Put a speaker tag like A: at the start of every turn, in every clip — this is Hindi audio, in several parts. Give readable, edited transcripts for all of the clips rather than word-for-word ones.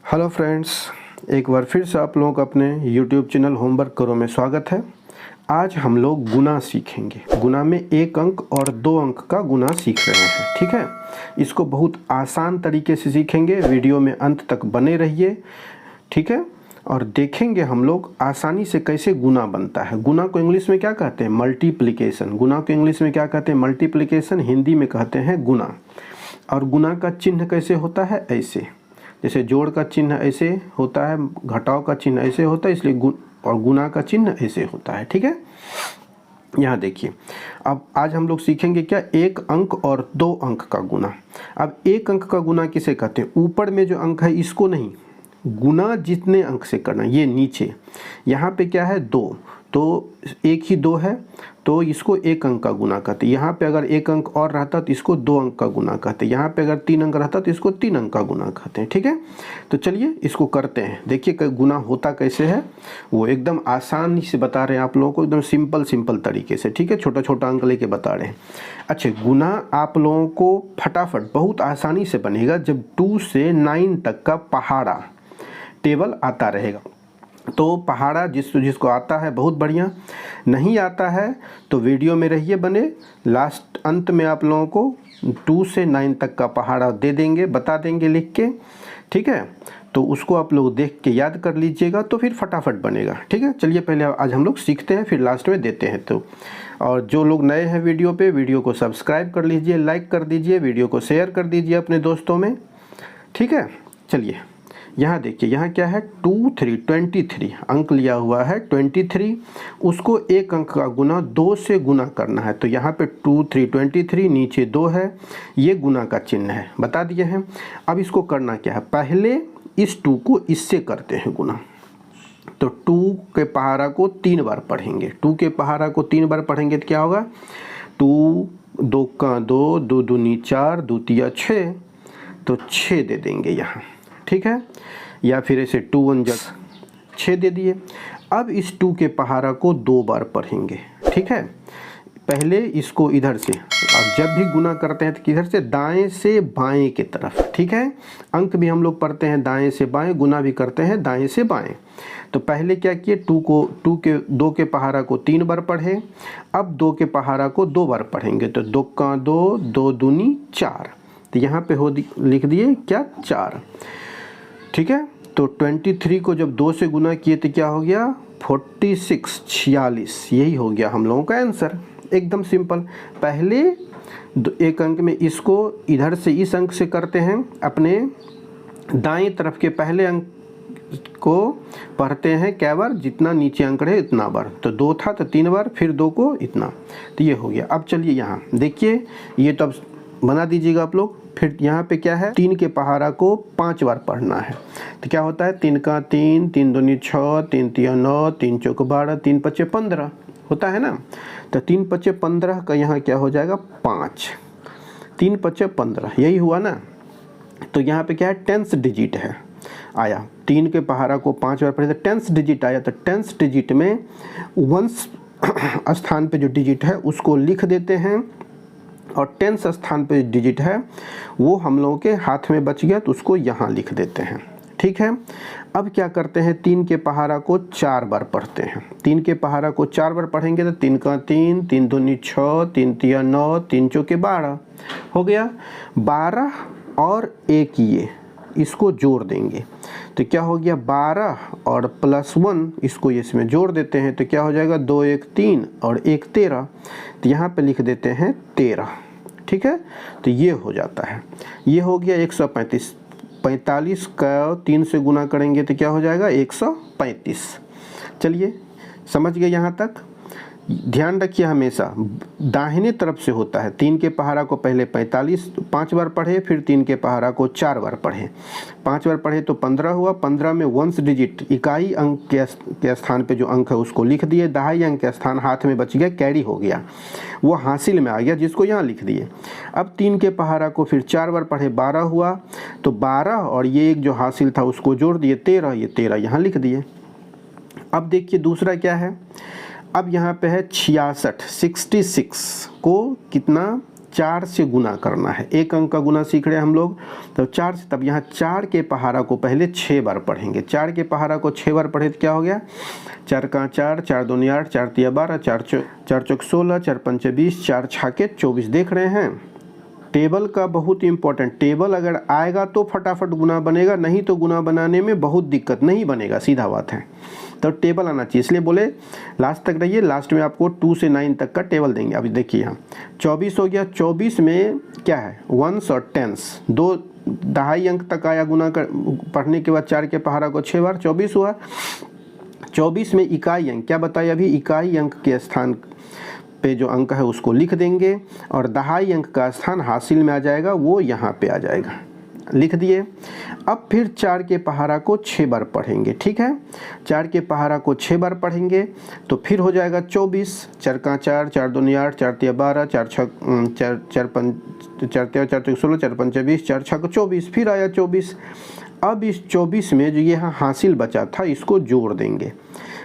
A: हेलो फ्रेंड्स, एक बार फिर से आप लोगों का अपने YouTube चैनल होमवर्क करो में स्वागत है। आज हम लोग गुना सीखेंगे। गुना में एक अंक और दो अंक का गुना सीख रहे हैं, ठीक है। इसको बहुत आसान तरीके से सीखेंगे। वीडियो में अंत तक बने रहिए, ठीक है। और देखेंगे हम लोग आसानी से कैसे गुना बनता है। गुना को इंग्लिश में क्या कहते हैं? मल्टीप्लिकेशन। गुना को इंग्लिश में क्या कहते हैं? मल्टीप्लिकेशन। हिंदी में कहते हैं गुना। और गुना का चिन्ह कैसे होता है? ऐसे, जैसे जोड़ का चिन्ह ऐसे होता है, घटाव का चिन्ह ऐसे होता है, इसलिए और गुना का चिन्ह ऐसे होता है, ठीक है। यहाँ देखिए, अब आज हम लोग सीखेंगे क्या? एक अंक और दो अंक का गुना। अब एक अंक का गुना किसे कहते हैं? ऊपर में जो अंक है इसको नहीं, गुना जितने अंक से करना। ये नीचे यहाँ पे क्या है? दो, तो एक ही दो है तो इसको एक अंक का गुना कहते हैं। यहाँ पे अगर एक अंक और रहता तो इसको दो अंक का गुना कहते हैं। यहाँ पे अगर तीन अंक रहता तो इसको तीन अंक का गुना कहते हैं, ठीक है। तो चलिए इसको करते हैं। देखिए गुना होता कैसे है, वो एकदम आसानी से बता रहे हैं आप लोगों को, एकदम सिंपल तरीके से, ठीक है। छोटा छोटा अंक लेके बता रहे हैं। अच्छा, गुना आप लोगों को फटाफट बहुत आसानी से बनेगा जब 2 से 9 तक का पहाड़ा टेबल आता रहेगा। तो पहाड़ा जिसको आता है बहुत बढ़िया, नहीं आता है तो वीडियो में रहिए बने। लास्ट अंत में आप लोगों को 2 से 9 तक का पहाड़ा दे देंगे, बता देंगे लिख के, ठीक है। तो उसको आप लोग देख के याद कर लीजिएगा तो फिर फटाफट बनेगा, ठीक है। चलिए पहले आज हम लोग सीखते हैं, फिर लास्ट में देते हैं। तो और जो लोग नए हैं वीडियो पे, वीडियो को सब्सक्राइब कर लीजिए, लाइक कर दीजिए, वीडियो को शेयर कर दीजिए अपने दोस्तों में, ठीक है। चलिए यहाँ देखिए, यहाँ क्या है? 23 अंक लिया हुआ है 23। उसको एक अंक का गुना 2 से गुना करना है। तो यहाँ पे 23 नीचे 2 है, ये गुना का चिन्ह है, बता दिए हैं। अब इसको करना क्या है? पहले इस 2 को इससे करते हैं गुना। तो 2 के पहाड़ा को 3 बार पढ़ेंगे। 2 के पहाड़ा को 3 बार पढ़ेंगे तो क्या होगा? 2 2 का 2, 2 दूनी 4, 2 तिया 6, तो 6 दे देंगे यहाँ, ठीक है। या फिर ऐसे 2 1 6 दे दिए। अब इस 2 के पहाड़ा को 2 बार पढ़ेंगे, ठीक है। पहले इसको इधर से, और जब भी गुना करते हैं तो किधर से? दाएं से बाएं की तरफ, ठीक है। अंक भी हम लोग पढ़ते हैं दाएं से बाएं, गुना भी करते हैं दाएं से बाएं। तो पहले क्या किए? 2 के पहाड़ा को 3 बार पढ़े। अब 2 के पहाड़ा को 2 बार पढ़ेंगे। तो 2 का 2, 2 दूनी 4, तो यहाँ पे लिख दिए क्या? 4, ठीक है। तो 23 को जब 2 से गुना किए तो क्या हो गया? 46 यही हो गया हम लोगों का आंसर। एकदम सिंपल। पहले एक अंक में इसको इधर से इस अंक से करते हैं, अपने दाएं तरफ के पहले अंक को पढ़ते हैं क्या बार? जितना नीचे अंक रहे इतना बार। तो 2 था तो 3 बार, फिर 2 को इतना, तो ये हो गया। अब चलिए यहाँ देखिए, ये तो अब बना दीजिएगा आप लोग। फिर यहाँ पे क्या है? 3 के पहाड़ा को 5 बार पढ़ना है। तो क्या होता है? 3 का 3, 3 दूनी 6, 3 तिया 9, 3 चौक 12, 3 पचे 15 होता है ना। तो 3 पचे 15 का यहाँ क्या हो जाएगा? 5, 3 पचे 15, यही हुआ ना। तो यहाँ पे क्या है? 10th डिजिट है, आया। 3 के पहाड़ा को 5 बार पढ़े तो 10th डिजिट आया। तो 10th डिजिट में 1 स्थान पे जो डिजिट है उसको लिख देते हैं, और 10th स्थान पे डिजिट है वो हम लोगों के हाथ में बच गया तो उसको यहाँ लिख देते हैं, ठीक है। अब क्या करते हैं? 3 के पहाड़ा को 4 बार पढ़ते हैं। 3 के पहाड़ा को 4 बार पढ़ेंगे तो 3 का 3, 3 दूनी 6, 3 तिया 9, 3 चौके 12 हो गया। 12 और 1 ये इसको जोड़ देंगे तो क्या हो गया? 12 और +1 इसको इसमें जोड़ देते हैं तो क्या हो जाएगा? 2 1 3 और 1 13, तो यहाँ पे लिख देते हैं 13, ठीक है। तो ये हो जाता है, ये हो गया 135। 45 का 3 से गुना करेंगे तो क्या हो जाएगा? 135। चलिए समझ गए यहाँ तक। ध्यान रखिए हमेशा दाहिने तरफ से होता है। 3 के पहाड़ा को पहले 5 बार पढ़े, फिर 3 के पहाड़ा को 4 बार पढ़े। 5 बार पढ़े तो 15 हुआ। 15 में 1 डिजिट इकाई अंक के स्थान पे जो अंक है उसको लिख दिए। दहाई अंक के स्थान हाथ में बच गया, कैरी हो गया, वो हासिल में आ गया, जिसको यहाँ लिख दिए। अब 3 के पहाड़ा को फिर 4 बार पढ़े, 12 हुआ। तो 12 और ये एक जो हासिल था उसको जोड़ दिए 13, ये 13 यहाँ लिख दिए। अब देखिए दूसरा क्या है? अब यहाँ पे है 66 को कितना 4 से गुना करना है। एक अंक का गुना सीख रहे हैं हम लोग, तो 4 से, तब यहाँ 4 के पहाड़ा को पहले 6 बार पढ़ेंगे। 4 के पहाड़ा को 6 बार पढ़े तो क्या हो गया, 4 का 4, 4 दूनी 8, 4 तिया 12, 4 चौक 16, 4 पंचे 20, 4 छाके 24। देख रहे हैं, टेबल का बहुत इंपॉर्टेंट, टेबल अगर आएगा तो फटाफट गुना बनेगा, नहीं तो गुना बनाने में बहुत दिक्कत, नहीं बनेगा, सीधा बात है। तो टेबल आना चाहिए, इसलिए बोले लास्ट तक रहिए, लास्ट में आपको 2 से 9 तक का टेबल देंगे। अभी देखिए यहाँ 24 हो गया, 24 में क्या है, वंस और टेंस, 2 दहाई अंक तक आया गुना कर पढ़ने के बाद 4 के पहाड़ा को 6 बार, 24 हुआ। 24 में इकाई अंक क्या बताया अभी, इकाई अंक के स्थान पे जो अंक है उसको लिख देंगे, और दहाई अंक का स्थान हासिल में आ जाएगा, वो यहाँ पे आ जाएगा, लिख दिए। अब फिर 4 के पहाड़ा को 6 बार पढ़ेंगे, ठीक है। 4 के पहाड़ा को 6 बार पढ़ेंगे तो फिर हो जाएगा 24, 4 का 4, 4 दूनी 8, 4 तिया 12, 4 तिया 4 16, 4 पंचे 20, 4 छक 24, फिर आया 24। अब इस 24 में जो यहाँ हासिल बचा था इसको जोड़ देंगे,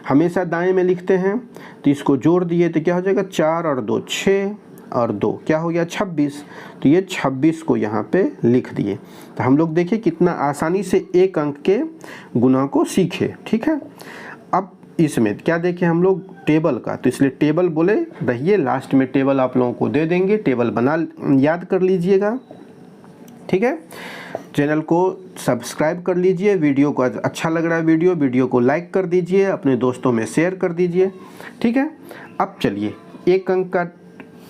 A: हमेशा दाएं में लिखते हैं, तो इसको जोड़ दिए तो क्या हो जाएगा, 4 और 2 6 और 2 क्या हो गया 26, तो ये 26 को यहाँ पे लिख दिए। तो हम लोग देखिए कितना आसानी से एक अंक के गुना को सीखे, ठीक है। अब इसमें क्या देखें हम लोग, टेबल का, तो इसलिए टेबल बोले रहिए, लास्ट में टेबल आप लोगों को दे देंगे, टेबल बना याद कर लीजिएगा, ठीक है। चैनल को सब्सक्राइब कर लीजिए, वीडियो को अच्छा लग रहा है वीडियो को लाइक कर दीजिए, अपने दोस्तों में शेयर कर दीजिए, ठीक है। अब चलिए एक अंक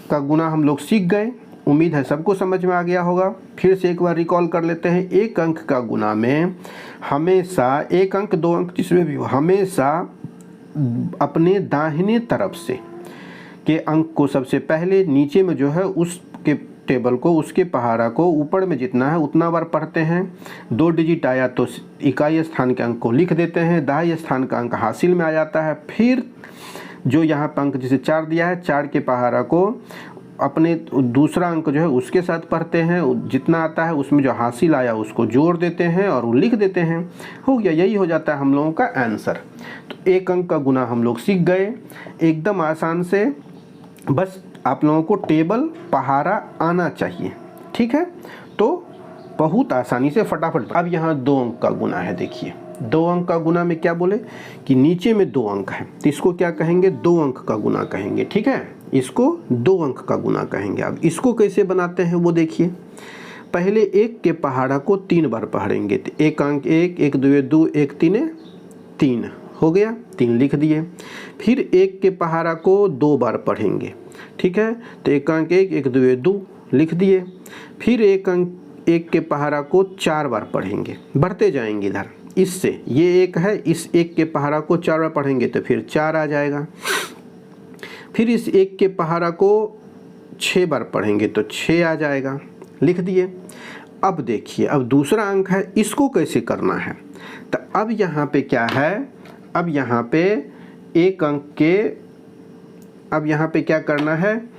A: का गुना हम लोग सीख गए, उम्मीद है सबको समझ में आ गया होगा। फिर से एक बार रिकॉल कर लेते हैं, एक अंक का गुना में हमेशा, एक अंक 2 अंक जिसमें भी हो, हमेशा अपने दाहिने तरफ से के अंक को सबसे पहले नीचे में जो है उसके टेबल को, उसके पहाड़ा को ऊपर में जितना है उतना बार पढ़ते हैं। 2 डिजिट आया तो इकाई स्थान के अंक को लिख देते हैं, दहाई स्थान का अंक हासिल में आ जाता है। फिर जो यहाँ पर अंक जैसे 4 दिया है, 4 के पहाड़ा को अपने दूसरा अंक जो है उसके साथ पढ़ते हैं, जितना आता है उसमें जो हासिल आया उसको जोड़ देते हैं और वो लिख देते हैं, हो गया, यही हो जाता है हम लोगों का आंसर। तो एक अंक का गुना हम लोग सीख गए एकदम आसान से, बस आप लोगों को टेबल पहाड़ा आना चाहिए, ठीक है। तो बहुत आसानी से फटाफट। अब यहाँ 2 अंक का गुना है, देखिए 2 अंक का गुना में क्या बोले कि नीचे में 2 अंक है तो इसको क्या कहेंगे, 2 अंक का गुना कहेंगे, ठीक है। इसको 2 अंक का गुना कहेंगे। अब इसको कैसे बनाते हैं वो देखिए, पहले 1 के पहाड़ा को 3 बार पढ़ेंगे, तो 1 अंक 1, 1 2 2, 1 3 3 हो गया, 3 लिख दिए। फिर 1 के पहाड़ा को 2 बार पढ़ेंगे, ठीक है, तो 1 अंक 1, 1 2 2 लिख दिए। फिर 1 अंक 1 के पहाड़ा को 4 बार पढ़ेंगे, बढ़ते जाएंगे इधर, इससे ये 1 है, इस 1 के पहाड़ा को 4 बार पढ़ेंगे तो फिर 4 आ जाएगा। फिर इस 1 के पहाड़ा को 6 बार पढ़ेंगे तो 6 आ जाएगा, लिख दिए। अब देखिए, अब दूसरा अंक है, इसको कैसे करना है, तो अब यहाँ पे क्या है, अब यहाँ पे एक अंक के, अब यहाँ पे क्या करना है,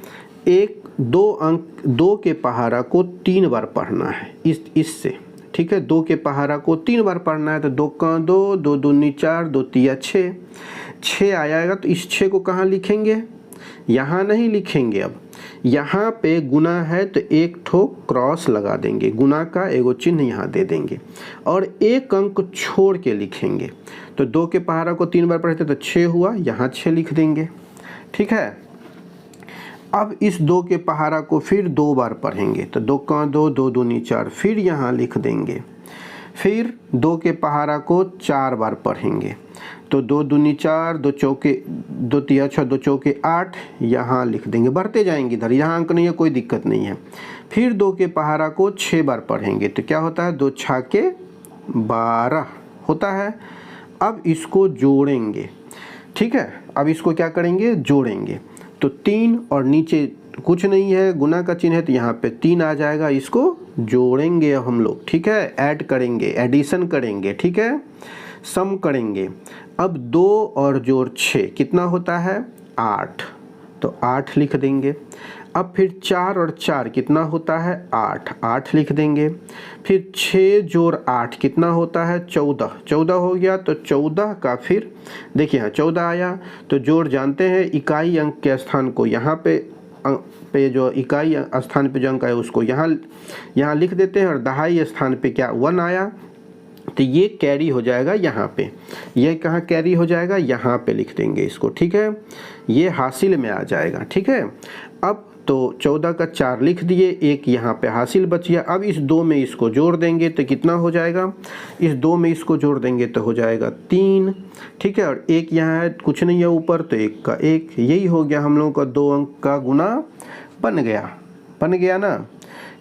A: 2 अंक 2 के पहाड़ा को 3 बार पढ़ना है, इससे, ठीक है। 2 के पहाड़ा को 3 बार पढ़ना है, तो 2 का 2, 2 दूनी 4, 2 तिया 6, 6 आ जाएगा। तो इस 6 को कहाँ लिखेंगे, यहाँ नहीं लिखेंगे, अब यहाँ पे गुना है तो एक ठो क्रॉस लगा देंगे, गुना का एगो चिन्ह यहाँ दे देंगे और एक अंक छोड़ के लिखेंगे। तो 2 के पहाड़ा को 3 बार पढ़ते तो 6 हुआ, यहाँ 6 लिख देंगे, ठीक है। अब इस 2 के पहाड़ा को फिर 2 बार पढ़ेंगे, तो 2 का 2, 2 दूनी 4, फिर यहाँ लिख देंगे। फिर 2 के पहाड़ा को 4 बार पढ़ेंगे, तो 2 दूनी 4, 2 चौके 2 तिया 6, 2 चौके 8, यहाँ लिख देंगे, बढ़ते जाएंगे इधर, यहाँ अंक नहीं है, कोई दिक्कत नहीं है। फिर 2 के पहाड़ा को 6 बार पढ़ेंगे, तो क्या होता है, 2 छाके 12 होता है। अब इसको जोड़ेंगे, ठीक है, अब इसको क्या करेंगे, जोड़ेंगे, तो 3 और नीचे कुछ नहीं है, गुना का चिन्ह है, तो यहाँ पे 3 आ जाएगा, इसको जोड़ेंगे हम लोग, ठीक है, ऐड करेंगे, एडिशन करेंगे, ठीक है, सम करेंगे। अब 2 और जोड़ 6 कितना होता है, 8, तो 8 लिख देंगे। अब फिर 4 और 4 कितना होता है, 8, 8 लिख देंगे। फिर 6 जोड़ 8 कितना होता है, 14, 14 हो गया, तो 14 का फिर देखिए यहाँ 14 आया, तो जोड़ जानते हैं, इकाई अंक के स्थान को यहाँ पे पे जो इकाई स्थान पे जो अंक है उसको यहाँ लिख देते हैं, और दहाई स्थान पे क्या 1 आया, तो ये कैरी हो जाएगा यहाँ पे। ये कहाँ कैरी हो जाएगा, यहाँ पे लिख देंगे इसको, ठीक है। ये हासिल में आ जाएगा, ठीक है। अब तो 14 का 4 लिख दिए, एक यहाँ पे हासिल बच गया। अब इस 2 में इसको जोड़ देंगे तो कितना हो जाएगा, इस 2 में इसको जोड़ देंगे तो हो जाएगा 3, ठीक है। और एक यहाँ है, कुछ नहीं है ऊपर, तो 1 का 1, यही हो गया हम लोगों का 2 अंक का गुना बन गया ना।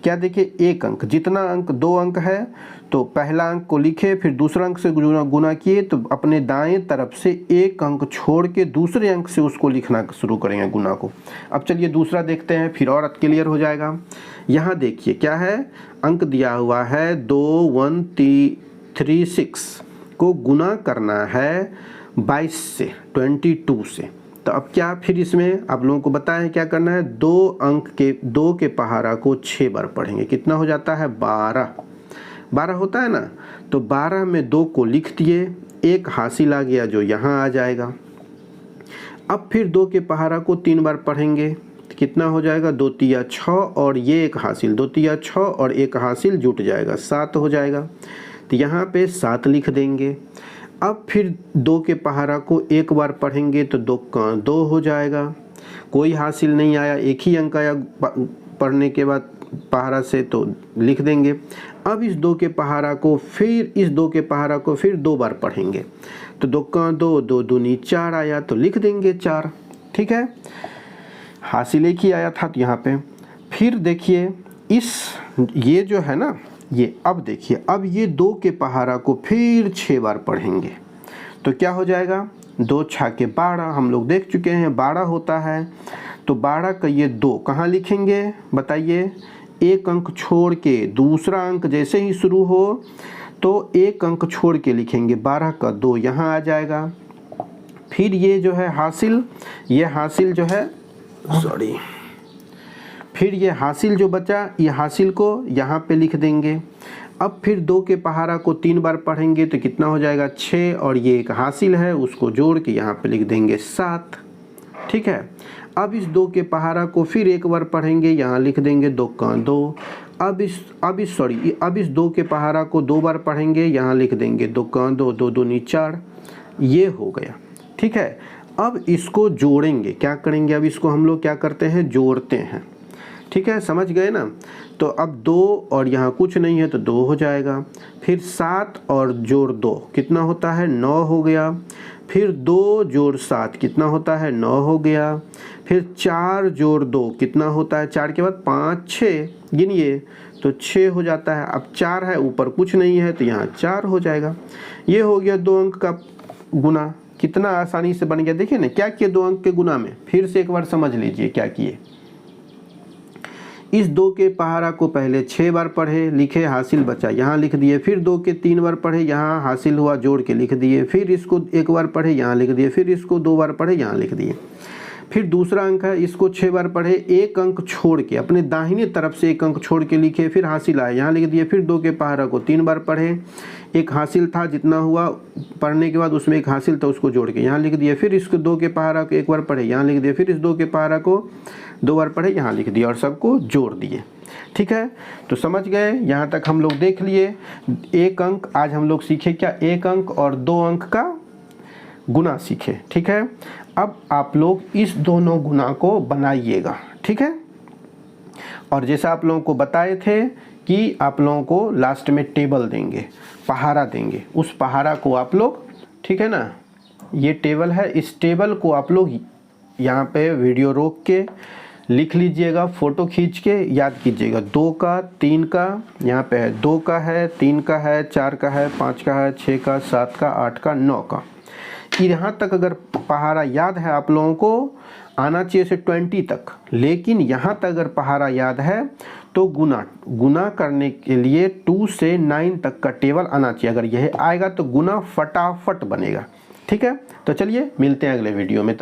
A: क्या देखिए, एक अंक, जितना अंक 2 अंक है तो पहला अंक को लिखे, फिर दूसरा अंक से गुना किए, तो अपने दाएं तरफ से एक अंक छोड़ के दूसरे अंक से उसको लिखना शुरू करेंगे गुना को। अब चलिए दूसरा देखते हैं, फिर और क्लियर हो जाएगा। यहाँ देखिए क्या है, अंक दिया हुआ है 2136 को गुना करना है 22 से, 22 से। तो अब क्या, फिर इसमें आप लोगों को बताएं क्या करना है, 2 के पहाड़ा को 6 बार पढ़ेंगे, कितना हो जाता है 12 होता है ना। तो 12 में 2 को लिख दिए, एक हासिल आ गया जो यहाँ आ जाएगा। अब फिर 2 के पहाड़ा को 3 बार पढ़ेंगे, तो कितना हो जाएगा 2 तिया 6, और ये एक हासिल, 2 तिया 6 और एक हासिल जुट जाएगा 7 हो जाएगा। तो यहाँ पे 7 लिख देंगे। अब फिर 2 के पहाड़ा को 1 बार पढ़ेंगे तो 2 का 2 हो जाएगा, कोई हासिल नहीं आया, एक ही अंक आया पढ़ने के बाद पहाड़ा से, तो लिख देंगे। अब इस 2 के पहाड़ा को फिर 2 बार पढ़ेंगे, तो 2 का 2, 2 दूनी 4 आया, तो लिख देंगे 4, ठीक है। हासिल एक ही आया था तो यहाँ पे फिर देखिए ये जो है ना, ये अब देखिए, अब ये 2 के पहाड़ा को फिर 6 बार पढ़ेंगे, तो क्या हो जाएगा 2 छाके 12, हम लोग देख चुके हैं 12 होता है। तो 12 का ये 2 कहाँ लिखेंगे बताइए, एक अंक छोड़ के, दूसरा अंक जैसे ही शुरू हो तो एक अंक छोड़ के लिखेंगे, 12 का 2 यहाँ आ जाएगा। फिर ये जो है हासिल, ये हासिल जो है फिर ये हासिल जो बचा, ये हासिल को यहाँ पे लिख देंगे। अब फिर 2 के पहाड़ा को 3 बार पढ़ेंगे तो कितना हो जाएगा 6, और ये एक हासिल है उसको जोड़ के यहाँ पे लिख देंगे 7, ठीक है। अब इस 2 के पहाड़ा को फिर 1 बार पढ़ेंगे, यहाँ लिख देंगे 2 का 2। अब इस 2 के पहाड़ा को 2 बार पढ़ेंगे, यहाँ लिख देंगे 2 का 2, 2 दूनी 4, ये हो गया, ठीक है। अब इसको जोड़ेंगे, क्या करेंगे, अब इसको हम लोग क्या करते हैं, जोड़ते हैं, ठीक है, समझ गए ना। तो अब 2 और यहाँ कुछ नहीं है तो 2 हो जाएगा। फिर 7 और जोड़ 2 कितना होता है 9 हो गया। फिर 2 जोड़ 7 कितना होता है 9 हो गया। फिर 4 जोड़ 2 कितना होता है, 4 के बाद 5 6 गिनिए तो 6 हो जाता है। अब 4 है, ऊपर कुछ नहीं है तो यहाँ 4 हो जाएगा। ये हो गया 2 अंक का गुना, कितना आसानी से बन गया। देखिए ना क्या किए 2 अंक के गुना में, फिर से एक बार समझ लीजिए क्या किए। इस 2 के पहाड़ा को पहले 6 बार पढ़े, लिखे, हासिल बचा, यहाँ लिख दिए। फिर 2 के 3 बार पढ़े, यहाँ हासिल हुआ, जोड़ के लिख दिए। फिर इसको 1 बार पढ़े, यहाँ लिख दिए। फिर इसको 2 बार पढ़े, यहाँ लिख दिए। फिर दूसरा अंक है, इसको 6 बार पढ़े, एक अंक छोड़ के, अपने दाहिने तरफ से एक अंक छोड़ के लिखे। फिर हासिल आया, यहाँ लिख दिए। फिर 2 के पहाड़ा को 3 बार पढ़े, एक हासिल था, जितना हुआ पढ़ने के बाद उसमें एक हासिल था, उसको जोड़ के यहाँ लिख दिए। फिर इसको 2 के पहाड़ा को 1 बार पढ़े, यहाँ लिख दिए। फिर इस 2 के पहाड़ा को 2 बार पढ़े, यहाँ लिख दिया और सबको जोड़ दिए। ठीक है, तो समझ गए, यहाँ तक हम लोग देख लिए। एक अंक आज हम लोग सीखे क्या, 1 अंक और 2 अंक का गुना सीखे। ठीक है, अब आप लोग इस दोनों गुना को बनाइएगा। ठीक है, और जैसा आप लोगों को बताए थे कि आप लोगों को लास्ट में टेबल देंगे, पहाड़ा देंगे, उस पहाड़ा को आप लोग, ठीक है ना, ये टेबल है, इस टेबल को आप लोग यहाँ पे वीडियो रोक के लिख लीजिएगा, फ़ोटो खींच के याद कीजिएगा। 2 का, 3 का, यहाँ पे है 2 का है, 3 का है, 4 का है, 5 का है, 6 का, 7 का, 8 का, 9 का। यहाँ तक अगर पहाड़ा याद है आप लोगों को, आना चाहिए से 20 तक, लेकिन यहाँ तक अगर पहाड़ा याद है तो गुना करने के लिए 2 से 9 तक का टेबल आना चाहिए। अगर यह आएगा तो गुना फटाफट बनेगा। ठीक है, तो चलिए मिलते हैं अगले वीडियो में।